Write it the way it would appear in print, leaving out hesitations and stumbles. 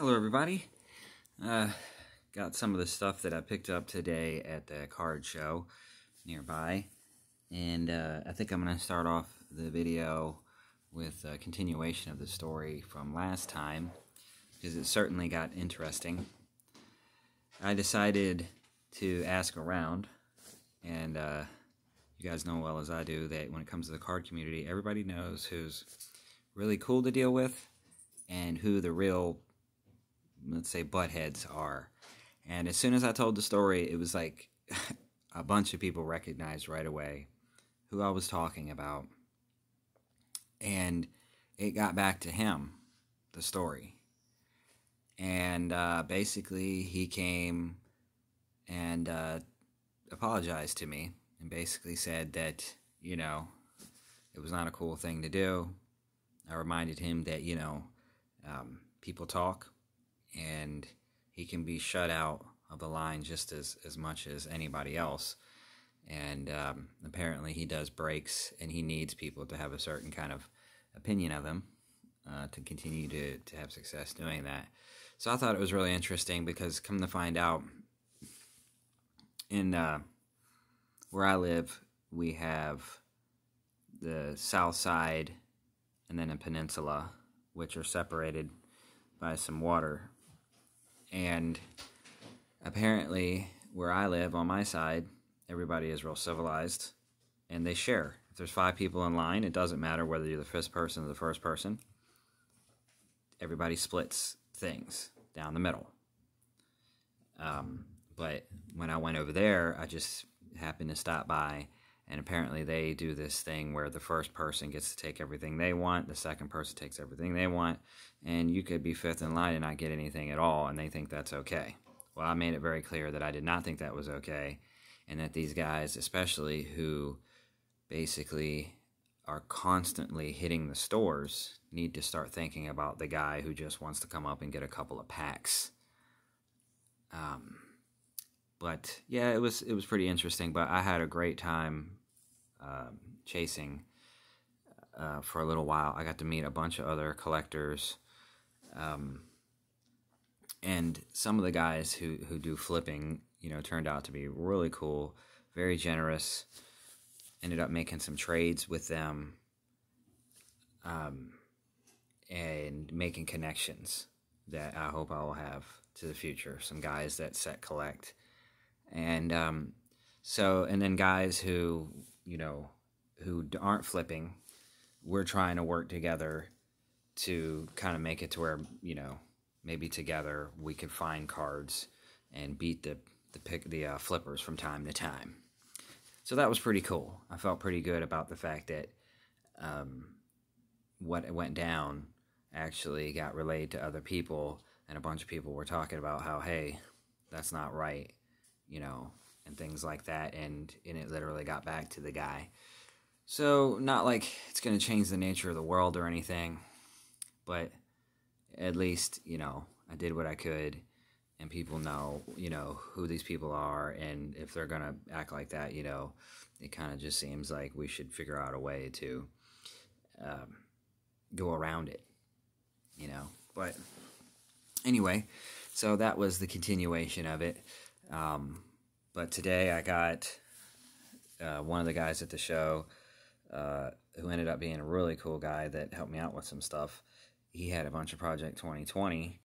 Hello everybody. Got some of the stuff that I picked up today at the card show nearby, and I think I'm going to start off the video with a continuation of the story from last time, because it certainly got interesting. I decided to ask around, and you guys know well as I do that when it comes to the card community, everybody knows who's really cool to deal with and who the real, let's say, buttheads are. And as soon as I told the story, it was like a bunch of people recognized right away who I was talking about. And it got back to him, the story. And basically he came and apologized to me and basically said that, it was not a cool thing to do. I reminded him that, people talk, and he can be shut out of the line just as much as anybody else. And apparently he does breaks, and he needs people to have a certain kind of opinion of him to continue to have success doing that. So I thought it was really interesting because, come to find out, in where I live, we have the south side and then a peninsula, which are separated by some water. And apparently where I live on my side, everybody is real civilized, and they share. If there's 5 people in line, it doesn't matter whether you're the fifth person or the first person. Everybody splits things down the middle. But when I went over there, I just happened to stop by, and apparently they do this thing where the first person gets to take everything they want, the second person takes everything they want, and you could be fifth in line and not get anything at all, and they think that's okay. Well, I made it very clear that I did not think that was okay, and that these guys, especially who basically are constantly hitting the stores, need to start thinking about the guy who just wants to come up and get a couple of packs. But yeah, it was pretty interesting. But I had a great time chasing for a little while. I got to meet a bunch of other collectors, and some of the guys who do flipping, turned out to be really cool, very generous. Ended up making some trades with them, and making connections that I hope I will have to the future. Some guys that set collect. And and then guys who aren't flipping, we're trying to work together to kind of make it to where, maybe together we could find cards and beat the flippers from time to time. So that was pretty cool. I felt pretty good about the fact that what went down actually got relayed to other people, and a bunch of people were talking about how, hey, that's not right, and things like that, and it literally got back to the guy. So not like it's going to change the nature of the world or anything, but at least, I did what I could, and people know, who these people are, and if they're going to act like that, it kind of just seems like we should figure out a way to go around it, But anyway, so that was the continuation of it. But today I got one of the guys at the show who ended up being a really cool guy that helped me out with some stuff. He had a bunch of Project 2020,